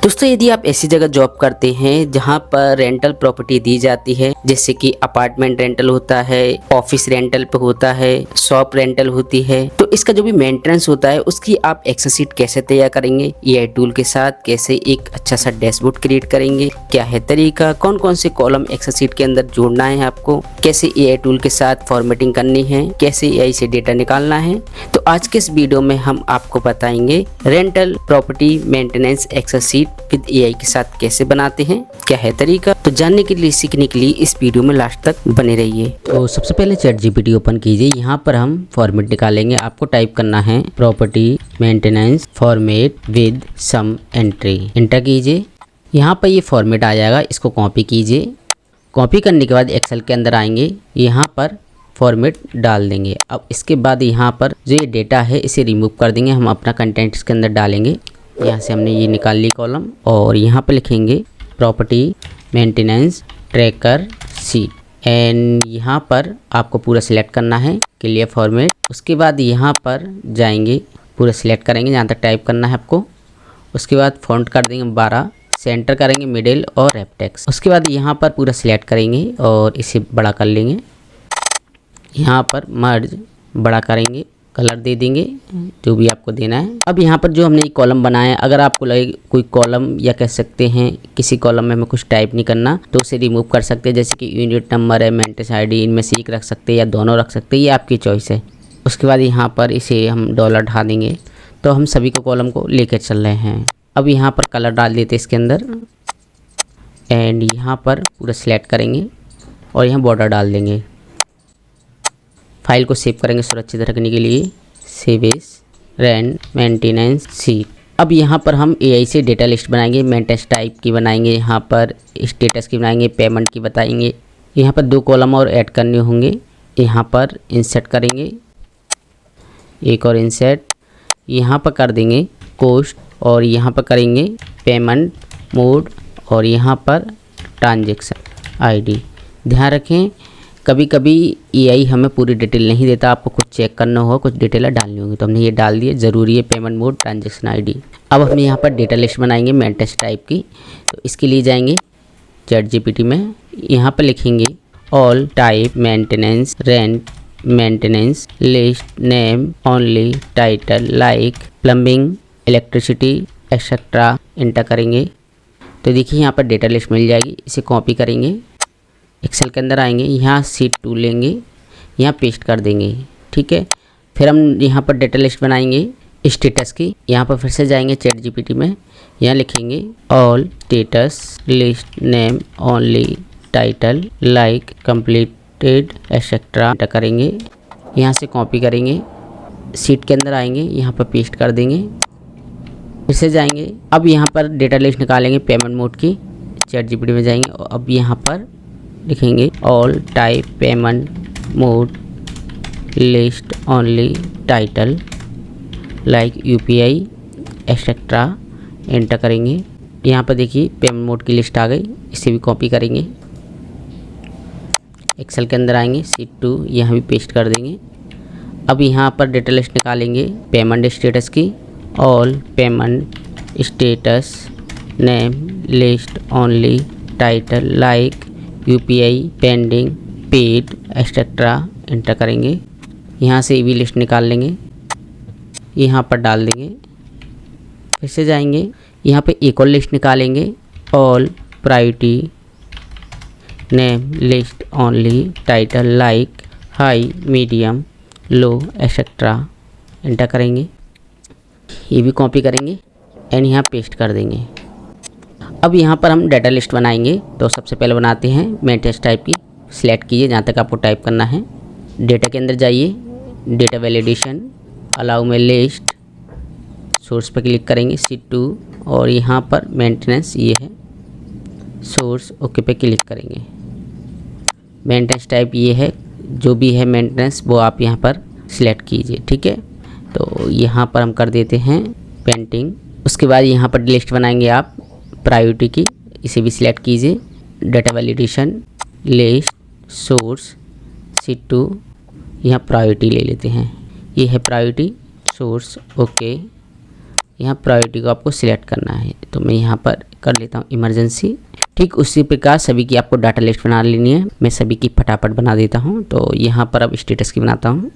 दोस्तों यदि आप ऐसी जगह जॉब करते हैं जहां पर रेंटल प्रॉपर्टी दी जाती है, जैसे कि अपार्टमेंट रेंटल होता है, ऑफिस रेंटल पे होता है, शॉप रेंटल होती है, तो इसका जो भी मेंटेनेंस होता है उसकी आप एक्सेल शीट कैसे तैयार करेंगे, एआई टूल के साथ कैसे एक अच्छा सा डैशबोर्ड क्रिएट करेंगे, क्या है तरीका, कौन कौन से कॉलम एक्सेल शीट के अंदर जोड़ना है आपको, कैसे एआई टूल के साथ फॉर्मेटिंग करनी है, कैसे एआई से डेटा निकालना है। तो आज के इस वीडियो में हम आपको बताएंगे rental property maintenance Excel sheet with AI के साथ कैसे बनाते हैं, क्या है तरीका। तो जानने के लिए, सीखने के लिए इस वीडियो में लास्ट तक बने रहिए। तो सबसे पहले चैट जीपीटी ओपन कीजिए। यहाँ पर हम फॉर्मेट निकालेंगे। आपको टाइप करना है property maintenance format with some entry, enter कीजिए। यहाँ पर ये फॉर्मेट आ जाएगा, इसको कॉपी कीजिए। कॉपी करने के बाद एक्सेल के अंदर आएंगे, यहाँ पर फॉर्मेट डाल देंगे। अब इसके बाद यहाँ पर जो ये डेटा है इसे रिमूव कर देंगे। हम अपना कंटेंट इसके अंदर डालेंगे। यहाँ से हमने ये निकाल ली कॉलम और यहाँ पर लिखेंगे property maintenance tracker sheet and यहाँ पर आपको पूरा सिलेक्ट करना है क्लियर फॉर्मेट। उसके बाद यहाँ पर जाएंगे, पूरा सिलेक्ट करेंगे जहाँ तक टाइप करना है आपको। उसके बाद फॉन्ट कर देंगे 12, सेंटर करेंगे मिडिल और रैप टेक्स्ट। उसके बाद यहाँ पर पूरा सिलेक्ट करेंगे और इसे बड़ा कर लेंगे। यहाँ पर मर्ज बड़ा करेंगे, कलर दे देंगे जो भी आपको देना है। अब यहाँ पर जो हमने एक कॉलम बनाया है, अगर आपको लगे कोई कॉलम या कह सकते हैं किसी कॉलम में हमें कुछ टाइप नहीं करना तो उसे रिमूव कर सकते हैं। जैसे कि यूनिट नंबर है, मेंटेनेंस आईडी, इनमें से एक रख सकते हैं या दोनों रख सकते हैं, ये आपकी चॉइस है। उसके बाद यहाँ पर इसे हम डॉलर ढा देंगे। तो हम सभी को कॉलम को लेकर चल रहे हैं। अब यहाँ पर कलर डाल देते हैं इसके अंदर एंड यहाँ पर पूरा सिलेक्ट करेंगे और यहाँ बॉर्डर डाल देंगे। फाइल को सेव करेंगे सुरक्षित रखने के लिए। Save as rent maintenance sheet. अब यहाँ पर हम एआई से डेटा लिस्ट बनाएंगे, मेंटेनेंस टाइप की बनाएंगे, यहाँ पर स्टेटस की बनाएंगे, पेमेंट की बताएंगे। यहाँ पर 2 कॉलम और ऐड करने होंगे। यहाँ पर इंसर्ट करेंगे, एक और इंसर्ट। यहाँ पर कर देंगे कॉस्ट और यहाँ पर करेंगे पेमेंट मोड और यहाँ पर ट्रांजैक्शन आईडी। ध्यान रखें कभी कभी एआई हमें पूरी डिटेल नहीं देता, आपको कुछ चेक करना होगा, कुछ डिटेल डालनी होगी, तो हमने ये डाल दिए। ज़रूरी है पेमेंट मोड ट्रांजैक्शन आईडी। अब हम यहाँ पर डेटा लिस्ट बनाएंगे मेंटेनेंस टाइप की। तो इसके लिए जाएंगे चैट जीपीटी में, यहाँ पर लिखेंगे all type maintenance rent maintenance list name only title like plumbing electricity etcetera, enter करेंगे। तो देखिए यहाँ पर डेटा लिस्ट मिल जाएगी। इसे कॉपी करेंगे, एक्सेल के अंदर आएंगे, यहाँ शीट 2 लेंगे, यहाँ पेस्ट कर देंगे। ठीक है, फिर हम यहाँ पर डेटा लिस्ट बनाएंगे स्टेटस की। यहाँ पर फिर से जाएंगे चैट जीपीटी में, यहाँ लिखेंगे all status list name only title like completed etcetera, enter करेंगे। यहाँ से कॉपी करेंगे, शीट के अंदर आएंगे, यहाँ पर पेस्ट कर देंगे। फिर से जाएंगे, अब यहाँ पर डेटा लिस्ट निकालेंगे पेमेंट मोड की। चैट जीपीटी में जाएंगे और अब यहाँ पर लिखेंगे all type payment mode list only title like UPI etcetera, enter करेंगे। यहाँ पर देखिए पेमेंट मोड की लिस्ट आ गई। इसे भी कॉपी करेंगे, एक्सेल के अंदर आएंगे, शीट 2 यहाँ भी पेस्ट कर देंगे। अब यहाँ पर डेटा लिस्ट निकालेंगे पेमेंट स्टेटस की। All payment status name list only title like UPI pending paid etcetera, enter करेंगे। यहाँ से भी लिस्ट निकाल लेंगे, यहाँ पर डाल देंगे। फिर से जाएंगे, यहाँ पे एक और लिस्ट निकालेंगे all priority name list only title like high medium low etcetera, enter करेंगे। ये भी कॉपी करेंगे एंड यहाँ पेस्ट कर देंगे। अब यहाँ पर हम डाटा लिस्ट बनाएंगे। तो सबसे पहले बनाते हैं मेंटेनेंस टाइप की। सिलेक्ट कीजिए जहाँ तक आपको टाइप करना है। डेटा के अंदर जाइए, डेटा वैलिडेशन, अलाउ में लिस्ट, सोर्स पर क्लिक करेंगे शीट 2 और यहाँ पर मेंटेनेंस ये है, सोर्स ओके पे क्लिक करेंगे। मेंटेनेंस टाइप ये है, जो भी है मेंटेनेंस वो आप यहाँ पर सिलेक्ट कीजिए। ठीक है, तो यहाँ पर हम कर देते हैं पेंटिंग। उसके बाद यहाँ पर लिस्ट बनाएंगे आप प्रायोरिटी की, इसे भी सिलेक्ट कीजिए। Data validation list source sheet 2, यहाँ प्रायोरिटी ले लेते हैं, ये है प्रायोरिटी सोर्स ओके। यहाँ प्रायोरिटी को आपको सिलेक्ट करना है, तो मैं यहाँ पर कर लेता हूँ इमरजेंसी। ठीक उसी प्रकार सभी की आपको डाटा लिस्ट बना लेनी है। मैं सभी की फटाफट बना देता हूँ। तो यहाँ पर अब स्टेटस की बनाता हूँ।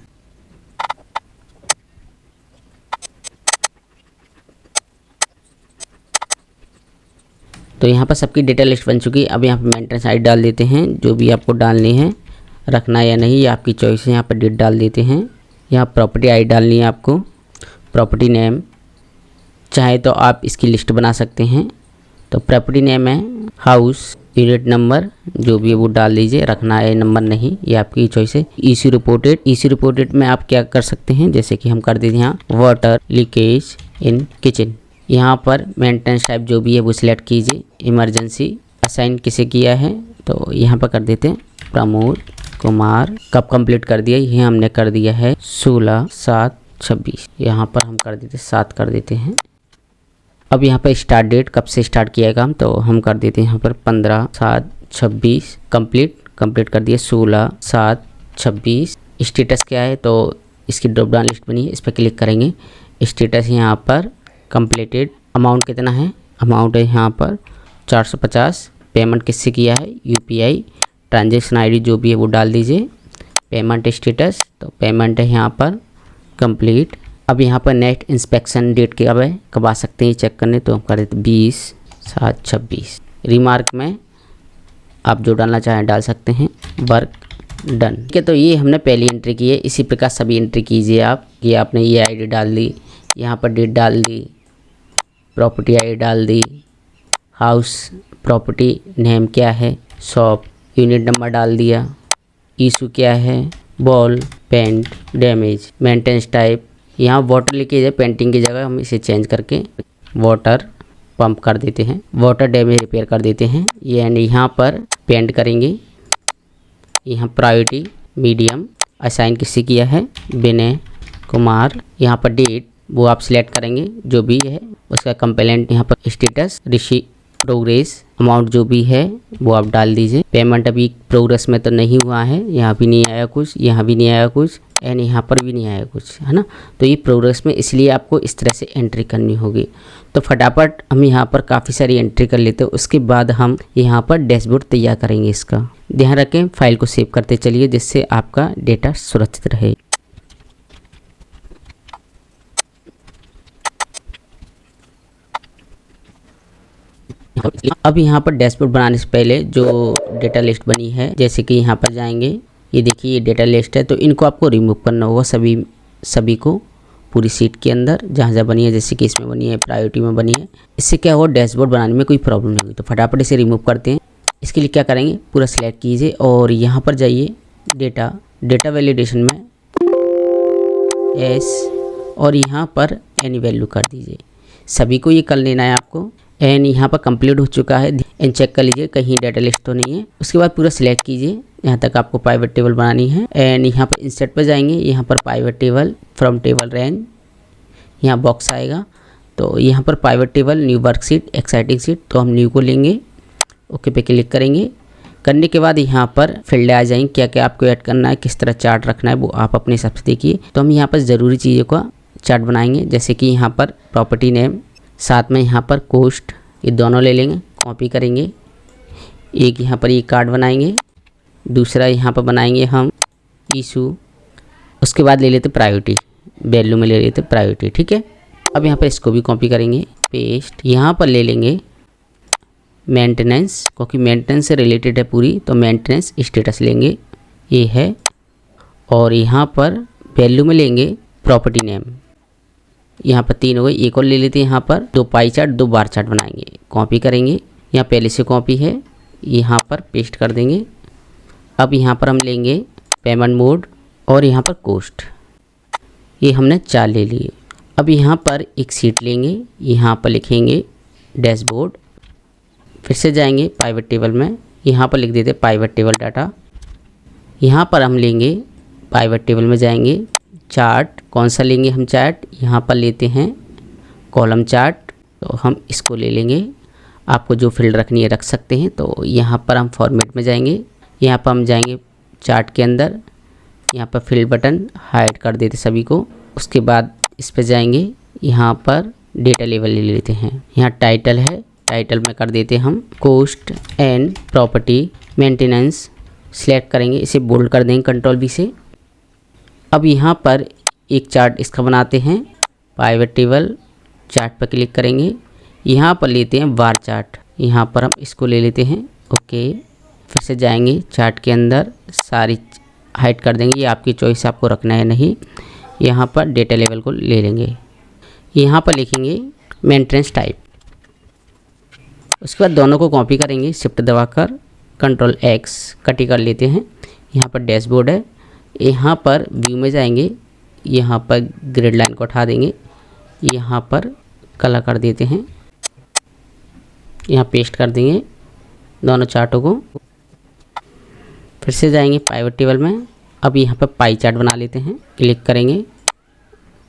तो यहाँ पर सबकी डेटा लिस्ट बन चुकी है। अब यहाँ पर मेंटेनेंस आईडी डाल देते हैं, जो भी आपको डालनी है, रखना है या नहीं ये आपकी चॉइस है। यहाँ पर डेट डाल देते हैं। यहाँ प्रॉपर्टी आईडी डालनी है आपको, प्रॉपर्टी नेम, चाहे तो आप इसकी लिस्ट बना सकते हैं। तो प्रॉपर्टी नेम है हाउस, यूनिट नंबर जो भी है वो डाल दीजिए, रखना है नंबर नहीं, ये आपकी चॉइस है। इशू रिपोर्टेड में आप क्या कर सकते हैं, जैसे कि हम कर देते हैं यहाँ वाटर लीकेज इन किचन। यहाँ पर मेंटेनेंस टाइप जो भी है वो सिलेक्ट कीजिए। इमरजेंसी असाइन किसे किया है, तो यहाँ पर कर देते हैं प्रमोद कुमार। कब कंप्लीट कर दिया, ये हमने कर दिया है 16/7/26। यहाँ पर हम कर देते 7 कर देते हैं। अब यहाँ पर स्टार्ट डेट कब से स्टार्ट किया है काम, तो हम कर देते हैं यहाँ पर 15/7/26। कंप्लीट कर दिया 16/7/26। स्टेटस क्या है, तो इसकी ड्रॉप डाउन लिस्ट बनी है, इस पर क्लिक करेंगे। स्टेटस यहाँ पर कंप्लीटेड। अमाउंट कितना है, अमाउंट है यहाँ पर 450। पेमेंट किससे किया है, यूपीआई। ट्रांजैक्शन आईडी जो भी है वो डाल दीजिए। पेमेंट स्टेटस, तो पेमेंट है यहाँ पर कंप्लीट। अब यहाँ पर नेक्स्ट इंस्पेक्शन डेट कब है, कब आ सकते हैं चेक करने, तो हम कर देते 20/7/26। रिमार्क में आप जो डालना चाहें डाल सकते हैं। Work done. ठीक है, तो ये हमने पहली एंट्री की है। इसी प्रकार सभी एंट्री कीजिए आप। ये आपने ये आईडी डाल दी, यहाँ पर डेट डाल दी, प्रॉपर्टी आईडी डाल दी, हाउस प्रॉपर्टी नेम क्या है, शॉप, यूनिट नंबर डाल दिया, इशू क्या है, wall paint damage, maintenance type. यहाँ वाटर लीकेज है, पेंटिंग की जगह हम इसे चेंज करके वाटर पंप कर देते हैं, वाटर डैमेज रिपेयर कर देते हैं। यानी यहाँ पर पेंट करेंगे। यहाँ प्रायोरिटी मीडियम, असाइन किससे किया है, विनय कुमार। यहाँ पर डेट वो आप सिलेक्ट करेंगे जो भी है उसका। कंप्लेंट यहाँ पर स्टेटस रिसीव प्रोग्रेस, अमाउंट जो भी है वो आप डाल दीजिए। पेमेंट अभी प्रोग्रेस में तो नहीं हुआ है, यहाँ भी नहीं आया कुछ, यहाँ भी नहीं आया कुछ, एंड यहाँ पर भी नहीं आया कुछ, है ना। तो ये प्रोग्रेस में, इसलिए आपको इस तरह से एंट्री करनी होगी। तो फटाफट हम यहाँ पर काफ़ी सारी एंट्री कर लेते हैं, उसके बाद हम यहाँ पर डैशबोर्ड तैयार करेंगे। इसका ध्यान रखें, फाइल को सेव करते चलिए जिससे आपका डेटा सुरक्षित रहे। अब यहाँ पर डैशबोर्ड बनाने से पहले जो डेटा लिस्ट बनी है, जैसे कि यहाँ पर जाएंगे, ये देखिए ये डेटा लिस्ट है, तो इनको आपको रिमूव करना होगा सभी को पूरी सीट के अंदर जहाँ जहाँ बनी है, जैसे कि इसमें बनी है, प्रायोरिटी में बनी है। इससे क्या होगा, डैशबोर्ड बनाने में कोई प्रॉब्लम नहीं होगी। तो फटाफट इसे रिमूव करते हैं। इसके लिए क्या करेंगे, पूरा सिलेक्ट कीजिए और यहाँ पर जाइए डेटा वैलिडेशन में एस, और यहाँ पर एनी वैल्यू कर दीजिए। सभी को ये कर लेना है आपको। एंड यहाँ पर कंप्लीट हो चुका है, एंड चेक कर लीजिए कहीं डाटा लिस्ट तो नहीं है। उसके बाद पूरा सिलेक्ट कीजिए, यहाँ तक आपको पाइवट टेबल बनानी है। एंड यहाँ पर इंसर्ट पर जाएंगे, यहाँ पर pivot table from table range, यहाँ बॉक्स आएगा। तो यहाँ पर pivot table new worksheet exciting seat, तो हम न्यू को लेंगे, ओके पे क्लिक करेंगे। करने के बाद यहाँ पर फील्ड आ जाएंगे, क्या क्या आपको ऐड करना है, किस तरह चार्ट रखना है वो आप अपने हिसाब से देखिए। तो हम यहाँ पर ज़रूरी चीज़ों का चार्ट बनाएंगे, जैसे कि यहाँ पर प्रॉपर्टी नेम, साथ में यहाँ पर कोस्ट, ये दोनों ले लेंगे, कॉपी करेंगे। एक यहाँ पर ये कार्ड बनाएंगे, दूसरा यहाँ पर बनाएंगे हम इशू। उसके बाद ले लेते प्रायोरिटी, वैल्यू में ले लेते प्रायोरिटी, ठीक है। अब यहाँ पर इसको भी कॉपी करेंगे, पेस्ट। यहाँ पर ले लेंगे मेंटेनेंस, क्योंकि मेंटेनेंस से रिलेटेड है पूरी, तो मेंटेनेंस स्टेटस लेंगे, ये है। और यहाँ पर वैल्यू में लेंगे प्रॉपर्टी नेम, यहाँ पर 3 हो गई। एक और ले लेते हैं, यहाँ पर 2 पाई चार्ट 2 बार चार्ट बनाएंगे, कॉपी करेंगे। यहाँ पहले से कॉपी है, यहाँ पर पेस्ट कर देंगे। अब यहाँ पर हम लेंगे पेमेंट मोड और यहाँ पर कोस्ट, ये हमने 4 ले लिए। अब यहाँ पर एक सीट लेंगे, यहाँ पर लिखेंगे डैशबोर्ड, फिर से जाएंगे पाइवट टेबल में, यहाँ पर लिख देते पाइवट टेबल डाटा। यहाँ पर हम लेंगे पाइवट टेबल में जाएंगे, चार्ट कौन सा लेंगे हम, चार्ट यहाँ पर लेते हैं कॉलम चार्ट, तो हम इसको ले लेंगे। आपको जो फील्ड रखनी है रख सकते हैं। तो यहाँ पर हम फॉर्मेट में जाएंगे, यहाँ पर हम जाएंगे चार्ट के अंदर, यहाँ पर फील्ड बटन हाइड कर देते सभी को। उसके बाद इस पर जाएंगे, यहाँ पर डेटा लेवल ले लेते हैं। यहाँ टाइटल है, टाइटल में कर देते हम cost and property maintenance, select करेंगे, इसे बोल्ड कर देंगे कंट्रोल V से। अब यहाँ पर एक चार्ट इसका बनाते हैं, पाइवट टेबल चार्ट पर क्लिक करेंगे, यहाँ पर लेते हैं बार चार्ट, यहाँ पर हम इसको ले लेते हैं। ओके, फिर से जाएंगे चार्ट के अंदर, सारी हाइड कर देंगे, ये आपकी चॉइस, आपको रखना है नहीं। यहाँ पर डेटा लेवल को ले लेंगे, यहाँ पर लिखेंगे मेंटेनेंस टाइप। उसके बाद दोनों को कॉपी करेंगे, शिफ्ट दबाकर कंट्रोल X कटी कर लेते हैं। यहाँ पर डैशबोर्ड है, यहाँ पर व्यू में जाएंगे, यहाँ पर ग्रिड लाइन को उठा देंगे, यहाँ पर कलर कर देते हैं, यहाँ पेस्ट कर देंगे दोनों चार्टों को। फिर से जाएंगे पाइवट टेबल में, अब यहाँ पर पाई चार्ट बना लेते हैं, क्लिक करेंगे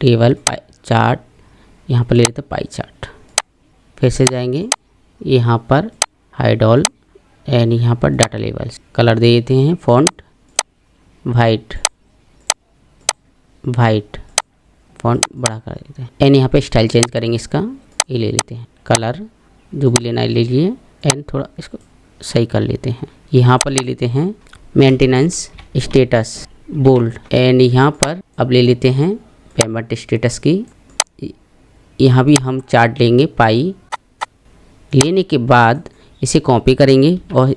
टेबल पाई चार्ट, यहाँ पर ले लेते हैं पाई चार्ट। फिर से जाएंगे यहाँ पर हाइड ऑल एंड यहाँ पर डाटा लेवल्स, कलर दे देते हैं फॉन्ट वाइट, फॉन्ट बड़ा कर देते हैं एंड यहाँ पे स्टाइल चेंज करेंगे इसका, ये ले लेते हैं कलर, जो भी लेना है ले लिए एंड थोड़ा इसको सही कर लेते हैं। यहाँ पर ले लेते हैं मेंटेनेंस स्टेटस बोल्ड एंड यहाँ पर अब ले लेते हैं पेमेंट स्टेटस की, यहाँ भी हम चार्ट लेंगे पाई, लेने के बाद इसे कॉपी करेंगे और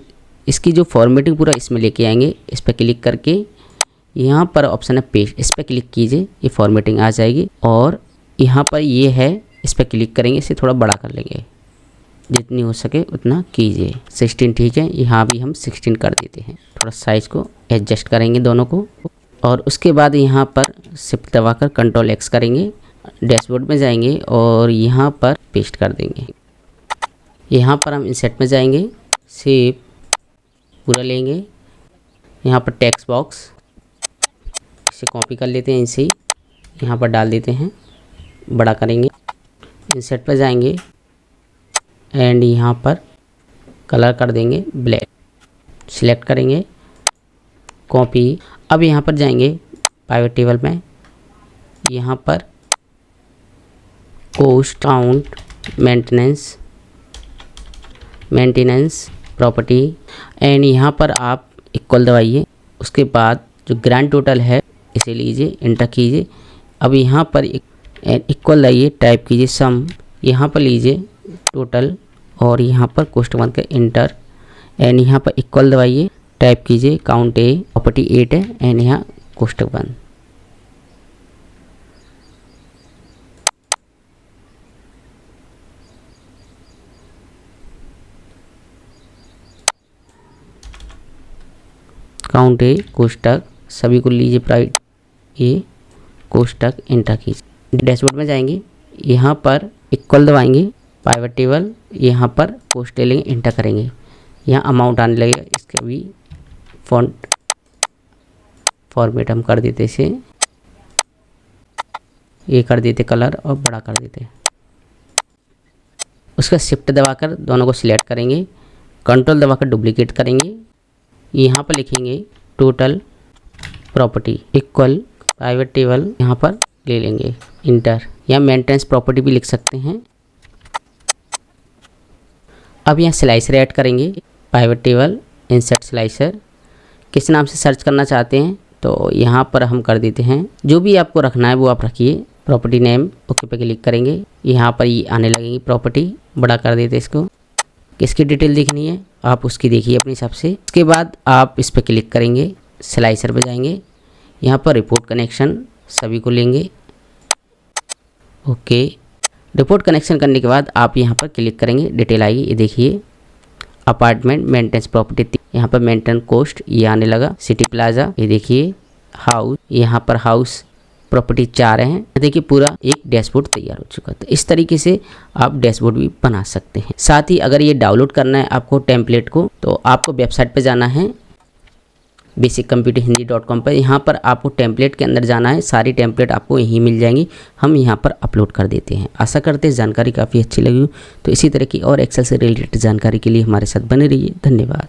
इसकी जो फॉर्मेटिंग पूरा इसमें लेके आएंगे। इस पर क्लिक करके यहाँ पर ऑप्शन है पेस्ट, इस पर क्लिक कीजिए, ये फॉर्मेटिंग आ जाएगी। और यहाँ पर ये है, इस पर क्लिक करेंगे, इसे थोड़ा बड़ा कर लेंगे, जितनी हो सके उतना कीजिए। 16 ठीक है, यहाँ भी हम 16 कर देते हैं, थोड़ा साइज़ को एडजस्ट करेंगे दोनों को। और उसके बाद यहाँ पर शिफ्ट दबाकर कंट्रोल X करेंगे, डैशबोर्ड में जाएंगे और यहाँ पर पेस्ट कर देंगे। यहाँ पर हम इंसर्ट में जाएंगे, शेप पूरा लेंगे, यहाँ पर टेक्स्ट बॉक्स, इसे कॉपी कर लेते हैं, इसे यहाँ पर डाल देते हैं, बड़ा करेंगे। इंसर्ट पर जाएंगे एंड यहाँ पर कलर कर देंगे ब्लैक, सिलेक्ट करेंगे कॉपी। अब यहाँ पर जाएंगे पाइवट टेबल में, यहाँ पर cost count maintenance property and यहाँ पर आप इक्वल दबाइए। उसके बाद जो ग्रैंड टोटल है इसे लीजिए, इंटर कीजिए। अब यहाँ पर इक्वल लाइए, टाइप कीजिए सम, यहाँ पर लीजिए टोटल और यहाँ पर कॉस्ट वन का इंटर एंड यहाँ पर इक्वल दबाइए, टाइप कीजिए काउंट ए, प्रॉपर्टी 8 है एंड यहाँ कॉस्ट वन। काउंट ए कोष्टक सभी को लीजिए, प्राइवेट ए कोष्टक इंटर कीजिए। डैशबोर्ड में जाएंगे, यहाँ पर इक्वल दबाएंगे, पाइवट टेबल, यहाँ पर कोस्ट ले लेंगे, इंटर करेंगे, यहाँ अमाउंट आने लगेगा। इसका भी फॉन्ट फॉर्मेट हम कर देते, इसे ये कर देते कलर और बड़ा कर देते। उसका शिफ्ट दबाकर दोनों को सिलेक्ट करेंगे, कंट्रोल दबाकर डुप्लीकेट करेंगे, यहाँ पर लिखेंगे total property equal private table, यहाँ पर ले लेंगे इंटर, या मेंटेनेंस प्रॉपर्टी भी लिख सकते हैं। अब यहाँ स्लाइसर ऐड करेंगे, प्राइवेट टेबल इंसर्ट स्लाइसर, किस नाम से सर्च करना चाहते हैं तो यहाँ पर हम कर देते हैं, जो भी आपको रखना है वो आप रखिए। प्रॉपर्टी नेम ओके पे क्लिक करेंगे, यहाँ पर ये आने लगेगी प्रॉपर्टी, बड़ा कर देते इसको। किसकी डिटेल देखनी है आप उसकी देखिए अपने हिसाब से। उसके बाद आप इस पर क्लिक करेंगे, स्लाइसर पे जाएंगे, यहाँ पर रिपोर्ट कनेक्शन सभी को लेंगे। ओके, रिपोर्ट कनेक्शन करने के बाद आप यहाँ पर क्लिक करेंगे, डिटेल आएगी, ये देखिए अपार्टमेंट मेंटेनेंस प्रॉपर्टी, यहाँ पर मेंटेन कॉस्ट ये आने लगा, सिटी प्लाजा, ये देखिए हाउस, यहाँ पर हाउस प्रॉपर्टी 4 हैं। देखिए पूरा एक डैशबोर्ड तैयार हो चुका है। तो इस तरीके से आप डैशबोर्ड भी बना सकते हैं। साथ ही अगर ये डाउनलोड करना है आपको टेम्पलेट को, तो आपको वेबसाइट पे जाना है basiccomputerhindi.com पर। यहाँ पर आपको टेम्पलेट के अंदर जाना है, सारी टेम्पलेट आपको यहीं मिल जाएंगी, हम यहाँ पर अपलोड कर देते हैं। आशा करते हैं जानकारी काफ़ी अच्छी लगी हो। तो इसी तरह की और एक्सेल से रिलेटेड जानकारी के लिए हमारे साथ बने रहिए। धन्यवाद।